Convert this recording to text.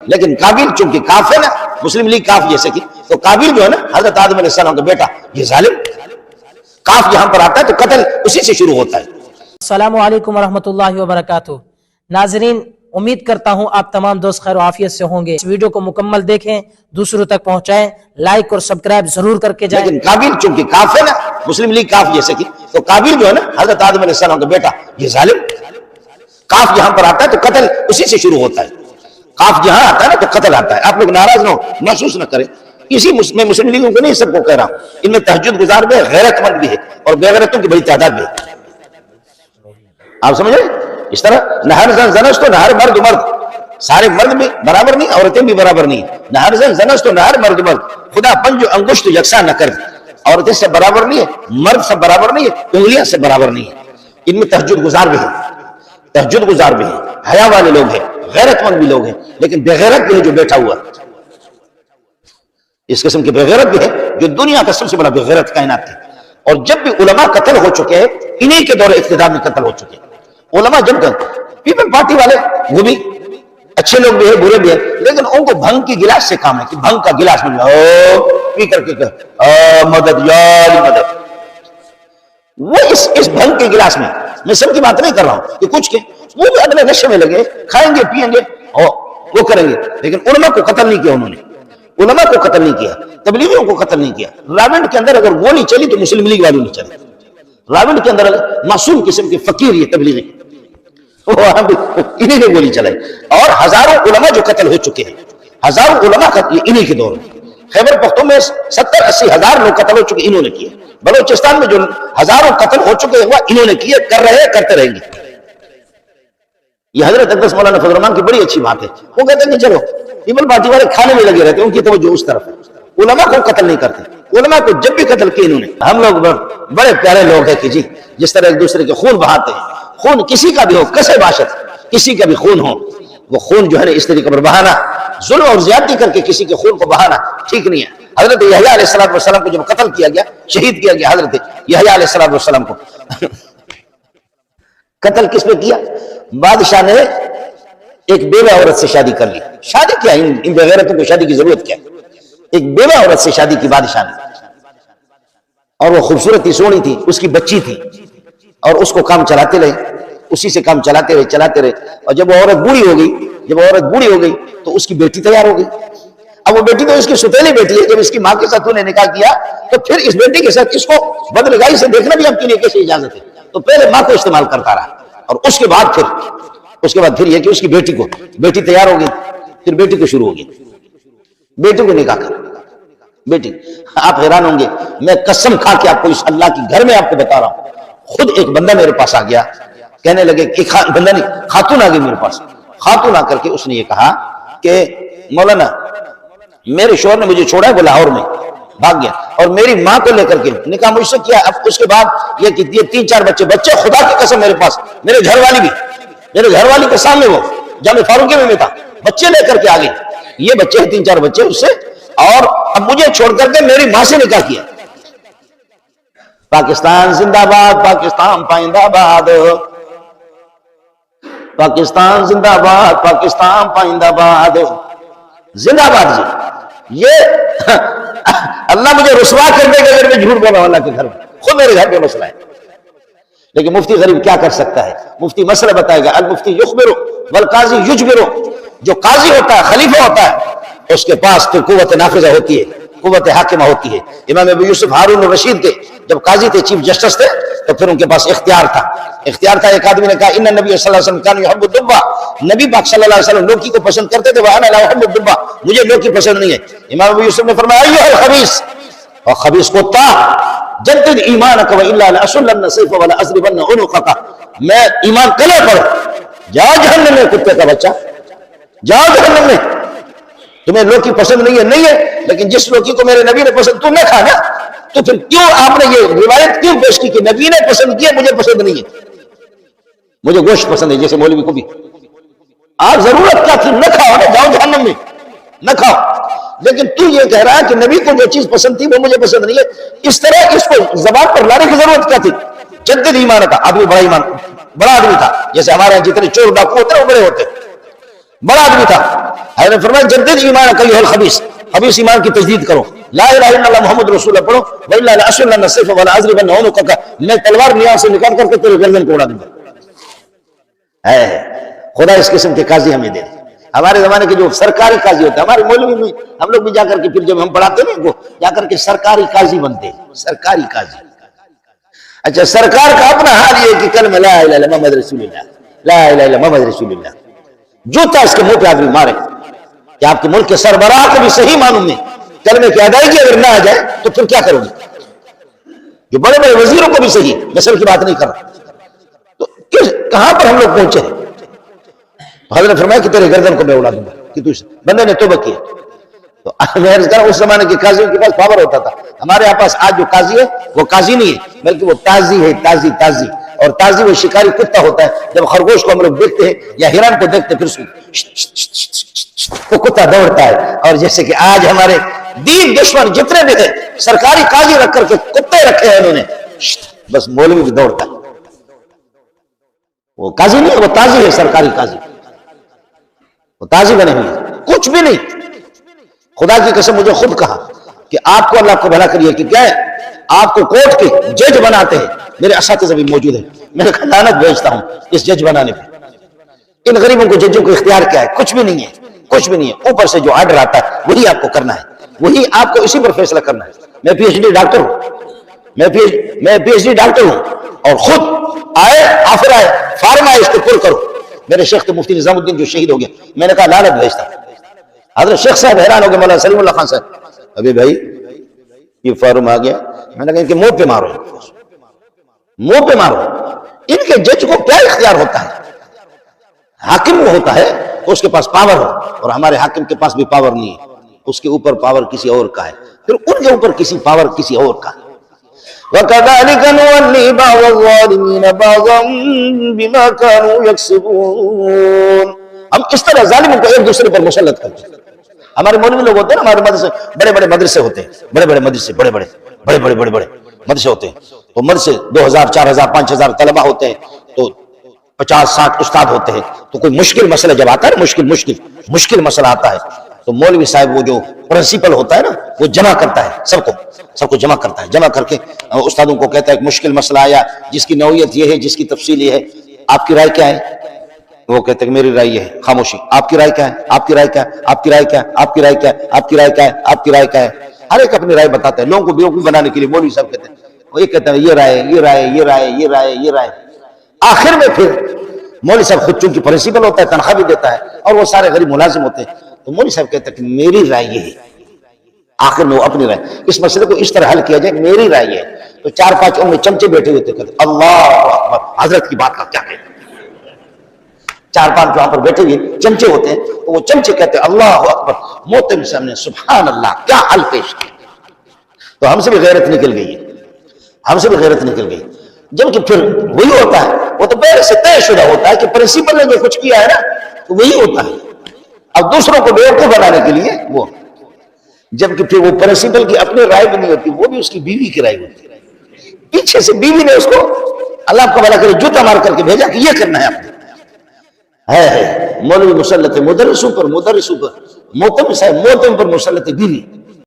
لیکن قابل چونکہ کاف ہے نا، مسلم لیگ کاف جیسے کی، تو قابل جو ہے نا حضرت آدم علیہ السلام کا بیٹا، یہ ظالم کاف یہاں پر آتا ہے تو قتل اسی سے شروع ہوتا ہے۔ السلام علیکم ورحمۃ اللہ وبرکاتہ۔ ناظرین، امید کرتا ہوں آپ تمام دوست خیر و عافیت سے ہوں گے۔ اس ویڈیو کو مکمل دیکھیں، دوسروں تک پہنچائیں، لائک اور سبسکرائب ضرور کر کے جائیں۔ لیکن قابل چونکہ کاف ہے نا، مسلم لیگ کاف جیسے کی، تو قابل جو ہے نا حضرت آدم علیہ السلام کا بیٹا، یہ ظالم کاف یہاں پر آتا ہے تو قتل اسی سے شروع ہوتا ہے۔ کاف جہاں آتا ہے نا تو قتل آتا ہے۔ آپ لوگ ناراض نہ ہو، محسوس نہ کریں، اسی میں مسلم لیگوں کو نہیں، سب کو کہہ رہا ہوں، ان میں تہجد گزار بھی ہے، غیرت مند بھی ہے، اور بے غیرتوں کی بڑی تعداد بھی ہے۔ آپ سمجھ رہے ہیں؟ اس طرح نہ ہر زن زنس تو نہ ہر مرد مرد، سارے مرد بھی برابر نہیں، عورتیں بھی برابر نہیں، نہ ہر زن زنس تو نہ ہر مرد مرد، خدا پنج و انگشت یکساں نہ کر، عورتیں سے برابر نہیں ہے، مرد سے برابر نہیں ہے، انگلیاں سے برابر نہیں ہے۔ ان میں تہجد گزار بھی ہے، تہجد گزار بھی ہیں، حیا والے لوگ ہیں، غیرت مند بھی لوگ ہیں، لیکن بے غیرت بھی ہے جو بیٹھا ہوا، اس قسم کے بے غیرت بھی ہے جو دنیا کا سب سے بڑا بے غیرت کائنات ہے۔ اور جب بھی علماء قتل ہو چکے ہیں، انہی کے دور اقتدار میں قتل ہو چکے ہیں۔ علماء جب تک پیپل پارٹی والے، وہ بھی اچھے لوگ بھی ہیں، برے بھی ہیں، لیکن ان کو بھنگ کی گلاس سے کام ہے کہ بھنگ کا گلاس مل جائے، پی کر کے مدد یا مدد، وہ اس بھنگ کے گلاس میں سب کی بات نہیں کر رہا ہوں کہ کچھ کے وہ بھی اپنے نشے میں لگے، کھائیں گے پیئیں گے اور وہ کریں گے، لیکن علماء کو قتل نہیں کیا انہوں نے، علماء کو قتل نہیں کیا، تبلیغیوں کو قتل نہیں کیا۔ راونڈ کے اندر اگر گولی چلی تو مسلم لیگ والوں نہیں چلی، راونڈ کے اندر معصوم قسم کے فقیر یہ تبلیغی، وہاں بھی انہی نے گولی چلائی، اور ہزاروں علماء جو قتل ہو چکے ہیں، ہزاروں علماء قتل انہی کے دور میں۔ خیبر پختون میں 70-80 ہزار لوگ قتل ہو چکے، انہوں نے کیے۔ بلوچستان میں جو ہزاروں قتل ہو چکے ہیں، وہ انہوں نے کیے، کر رہے ہیں، کرتے رہیں گے۔ یہ حضرت اقدس مولانا فضل الرحمان کی بڑی اچھی بات ہے، وہ کہتے ہیں کہ چلو پیپل پارٹی والے کھانے میں لگے رہتے ہیں، ان کی توجہ اس طرف ہے، علماء کو قتل نہیں کرتے۔ علماء کو جب بھی قتل کیے انہوں نے۔ ہم لوگ بڑے پیارے لوگ ہیں کہ جی جس طرح ایک دوسرے کے خون بہاتے ہیں، خون کسی کا بھی ہو، کسے باشد، کسی کا بھی خون ہو، وہ خون جو ہے نا اس طریقے پر بہانا، ظلم اور زیادتی کر کے کسی کے خون کو بہانا ٹھیک نہیں ہے۔ حضرت یحییٰ علیہ السلام کو جب قتل کیا گیا، شہید کیا گیا، حضرت یحییٰ علیہ السلام کو قتل کس پہ کیا؟ بادشاہ نے ایک بیوہ عورت سے شادی کر لی۔ شادی کیا، ان بغیرتوں کو شادی کی ضرورت کیا؟ ایک بیوہ عورت سے شادی کی بادشاہ نے، اور وہ خوبصورت تھی، سونی تھی، اس کی بچی تھی، اور اس کو کام چلاتے رہے، اسی سے کام چلاتے رہے، اور جب وہ عورت بوڑھی ہو گئی تو اس کی بیٹی تیار ہو گئی۔ اب وہ بیٹی تو اس کی ستیلی بیٹی ہے، جب اس کی ماں کے ساتھ نے نکاح کیا تو پھر اس بیٹی کے ساتھ اس کو بدنگاہی سے دیکھنا بھی اب کے لیے کیسے اجازت ہے؟ تو پہلے ماں کو استعمال کرتا رہا، اور اس کے بعد پھر یہ کہ اس کی بیٹی تیار ہو گئی، پھر بیٹی کو شروع ہو گئی، بیٹی کو نکاح کر بیٹی۔ آپ حیران ہوں گے، میں قسم کھا کے آپ کو اس اللہ کی گھر میں آپ کو بتا رہا ہوں، خود ایک بندہ میرے پاس آ گیا، کہنے لگے کہ بندہ نہیں، خاتون آ گئی میرے پاس، خاتون آ کر کے اس نے یہ کہا کہ مولانا میرے شوہر نے مجھے چھوڑا ہے، وہ لاہور میں بھاگ گیا، اور میری ماں کو لے کر کے نکاح مجھ سے کیا، اب اس کے بعد یہ کہ 3-4 بچے خدا کی قسم میرے پاس، میرے گھر والی کے سامنے وہ جامع فاروقی میں تھا، بچے لے کر کے آ گئی، یہ بچے ہیں 3-4 بچے اس سے، اور اب مجھے چھوڑ کر کے میری ماں سے نکاح کیا۔ پاکستان زندہ باد، پاکستان پائندہ باد، پاکستان زندہ باد، پاکستان پائندہ باد، زندہ باد جی۔ یہ اللہ مجھے رسوا کر دے گا اگر میں جھوٹ بولا اللہ کے گھر میں، خود میرے گھر پہ مسئلہ ہے، لیکن مفتی غریب کیا کر سکتا ہے؟ مفتی مسئلہ بتائے گا، المفتی یخبرو والقاضی یجبرو، جو قاضی ہوتا ہے، خلیفہ ہوتا ہے، اس کے پاس تو قوت نافذہ ہوتی ہے، قوت حاکمہ ہوتی ہے۔ امام ابو یوسف ہارون الرشید کے جب قاضی تھے، چیف جسٹس تھے، تو پھر ان کے پاس اختیار تھا۔ ایک آدمی نے کہا ان نبی صلی اللہ علیہ وسلم کان یحب الدبا، نبی پاک صلی اللہ علیہ وسلم لوکی کو پسند کرتے تھے، وانا لا احب الدبا، مجھے لوکی پسند نہیں ہے۔ امام ابو یوسف نے فرمایا ایھا الخبیث، اور خبیث کتا، جدد ایمانک والا لاسلن سیف ولا اضربن عنقک، میں ایمان کلے پڑھ، جا جہنم میں کتے کا بچہ، جا جہنم میں، تمہیں لوکی پسند نہیں ہے، لیکن جس لوکی کو میرے نبی نے پسند تو نہ کھانا، تو پھر کیوں آپ نے یہ روایت کیوں پیش کی کہ نبی نے پسند کیا، مجھے پسند نہیں ہے، مجھے گوشت پسند ہے، جیسے مولوی کو بھی۔ آپ ضرورت کیا تھی؟ نہ کھاؤ، جاؤ جہنم میں، نہ کھاؤ، لیکن تو یہ کہہ رہا ہے کہ نبی کو جو چیز پسند تھی وہ مجھے پسند نہیں ہے، اس طرح اس کو زبان پر لانے کی ضرورت کیا تھی؟ جدد ایمان کا آدمی بڑا آدمی تھا، جیسے ہمارے یہاں جتنے چور ڈاکو ہوتے ہیں وہ بڑے ہوتے ہیں، بڑا آدمی تھا. حضرت نے فرمایا جدد ایمان کا یہ الخبیث، خبیث ایمان کی تجدید کرو، لا الہ الا اللہ محمد رسول اللہ پڑھو، وَإِلَّا لَأَشْعُلَنَّ السَّيْفَ وَلَأَضْرِبَنَّ عُنُقَكَ، میں تلوار نیام سے نکال کر کے تیرے گردن کو اڑا دوں گا. خدا اس قسم کے قاضی ہمیں دے. ہمارے زمانے کے جو سرکاری قاضی ہوتے ہیں، ہمارے مولوی میں ہم لوگ بھی جا کر کے پھر جب ہم پڑھاتے ہیں وہ جا کر کے سرکاری قاضی بنتے ہیں، سرکاری قاضی. اچھا سرکار کا اپنا حال یہ کہ کلمہ لا الہ الا اللہ محمد رسول اللہ، لا الہ الا اللہ محمد رسول اللہ، جوتا اس کے منہ پہ آدمی مارے کہ آپ کے ملک کے سربراہ کو بھی صحیح معلوم میں کلمے کی ادائیگی اگر نہ آ جائے تو پھر کیا کرو گے؟ جو بڑے بڑے وزیروں کو بھی صحیح، نسل کی بات نہیں کر رہا، تو کہاں پر ہم لوگ پہنچے ہیں؟ حضرت نے فرمایا کہ تیرے گردن کو میں اڑا دوں گا کہ تو بندے نے توبہ کی. تو میں عرض کر اس زمانے کے قاضیوں کے پاس پاور ہوتا تھا. ہمارے یہاں پاس آج جو قاضی ہے وہ قاضی نہیں ہے بلکہ وہ تازی ہے، تازی. اور تازی وہ شکاری کتا ہوتا ہے. جب خرگوش کو ہم لوگ دیکھتے ہیں یا ہرن کو دیکھتے ہیں پھر وہ کتا دوڑتا ہے. اور جیسے کہ آج ہمارے دین دشمن جتنے بھی ہیں سرکاری قاضی رکھ کر کے کتے رکھے ہیں انہوں نے، بس مولوی بھی دوڑتا ہے. وہ قاضی نہیں ہے، وہ تازی ہے، سرکاری قاضی. وہ تازی بنے ہوئے کچھ بھی نہیں. خدا کی قسم مجھے خود کہا کہ آپ کو اللہ کو بھلا کریے کہ کیا ہے آپ کو کورٹ کے جج بناتے ہیں. میرے اساتذہ بھی موجود ہیں، میں نے لعنت بھیجتا ہوں اس جج بنانے پہ. ان غریبوں کو ججوں کو اختیار کیا ہے؟ کچھ بھی نہیں ہے، کچھ بھی نہیں ہے. اوپر سے جو آرڈر آتا ہے وہی آپ کو کرنا ہے، وہی آپ کو اسی پر فیصلہ کرنا ہے. میں پی ایچ ڈی ڈاکٹر ہوں، میں پی ایچ ڈی ڈاکٹر ہوں اور خود آئے آفر آئے فارم آئے اس کو پر کرو. میرے شیخ تو مفتی نظام الدین جو شہید ہو گیا، میں نے کہا لعنت بھیجتا. حضرت شیخ صاحب حیران ہو گئے، مولانا سلیم اللہ خان صاحب، ابھی بھائی یہ فارم آ گیا. میں نے کہا ان کے منہ پہ مارو، منہ پہ مارو. ان کے جج کو کیا اختیار ہوتا ہے؟ حاکم وہ ہوتا ہے تو اس کے پاس پاور ہو، اور ہمارے حاکم کے پاس بھی پاور نہیں ہے. اس کے اوپر پاور کسی اور کا ہے، پھر ان کے اوپر کسی پاور کسی اور کا ہے. وَكَذَلِكَ نُوَلِّي بَعْضَ الظَّالِمِينَ بَعْضًا بِمَا كَانُوا يَكْسِبُونَ. ہم اس طرح ظالموں کو ایک دوسرے پر مسلط کرتے ہیں. ہمارے مولوی لوگ ہوتے ہیں نا، ہمارے مدرسے بڑے بڑے مدرسے ہوتے ہیں، بڑے بڑے مدرسے ہوتے ہیں. تو مدرسے 2000 4000 5000 طلبہ ہوتے ہیں، تو 50-60 استاد ہوتے ہیں. تو کوئی مشکل مسئلہ جب آتا ہے نا، مشکل مسئلہ آتا ہے تو مولوی صاحب وہ جو پرنسپل ہوتا ہے نا وہ جمع کرتا ہے سب کو جمع کرتا ہے. جمع کر کے استادوں کو کہتا ہے کہ مشکل مسئلہ آیا، جس کی نوعیت یہ ہے، جس کی تفصیل یہ ہے، آپ کی رائے کیا ہے؟ وہ کہتے ہیں کہ میری رائے یہ ہے. خاموشی. آپ کی رائے کیا ہے؟ آپ کی رائے کیا ہے؟ آپ کی رائے کیا ہے؟ آپ کی رائے کیا ہے؟ آپ کی رائے کیا ہے؟ آپ کی رائے کیا ہے؟ ہر ایک اپنی رائے بتاتا ہے. لوگوں کو بیوقوف بنانے کے لیے مولوی صاحب کہتے ہیں، وہ یہ کہتا ہے یہ رائے یہ رائے یہ رائے یہ رائے یہ رائے. آخر میں پھر مولوی صاحب خود چونکہ پرنسپل ہوتا ہے، تنخواہ بھی دیتا ہے، اور وہ سارے غریب ملازم ہوتے ہیں، تو مولوی صاحب کہتا ہے کہ میری رائے یہ ہے. آخر میں وہ اپنی رائے، اس مسئلے کو اس طرح حل کیا جائے، میری رائے یہ ہے. تو 4-5 ان میں چمچے بیٹھے ہوتے کہتے اللہ اکبر، حضرت کی بات کا کیا کہتے ہیں. 4-5 وہاں پر بیٹھے ہوئے چمچے ہوتے ہیں، تو وہ چمچے کہتے ہیں اللہ اکبر. محترم صاحب نے سبحان اللہ کیا حل پیش کیا. تو ہم سے بھی غیرت نکل گئی. جبکہ پھر وہی ہوتا ہے، وہ تو پہلے سے طے شدہ ہوتا ہے کہ پرنسپل نے جو کچھ کیا ہے نا تو وہی ہوتا ہے. اب دوسروں کو بیوقوف بنانے کے لیے وہ، جبکہ پھر وہ پرنسپل کی اپنی رائے بھی نہیں ہوتی، وہ بھی اس کی بیوی کی رائے ہوتی ہے. پیچھے سے بیوی نے اس کو اللہ کو بھلا کرے جوتا مار کر کے بھیجا کہ یہ کرنا ہے آپ نے. ہے مولوی مسلط ہے مدرسوں پر، محتم صاحب محتم پر مسلط ہے بیوی.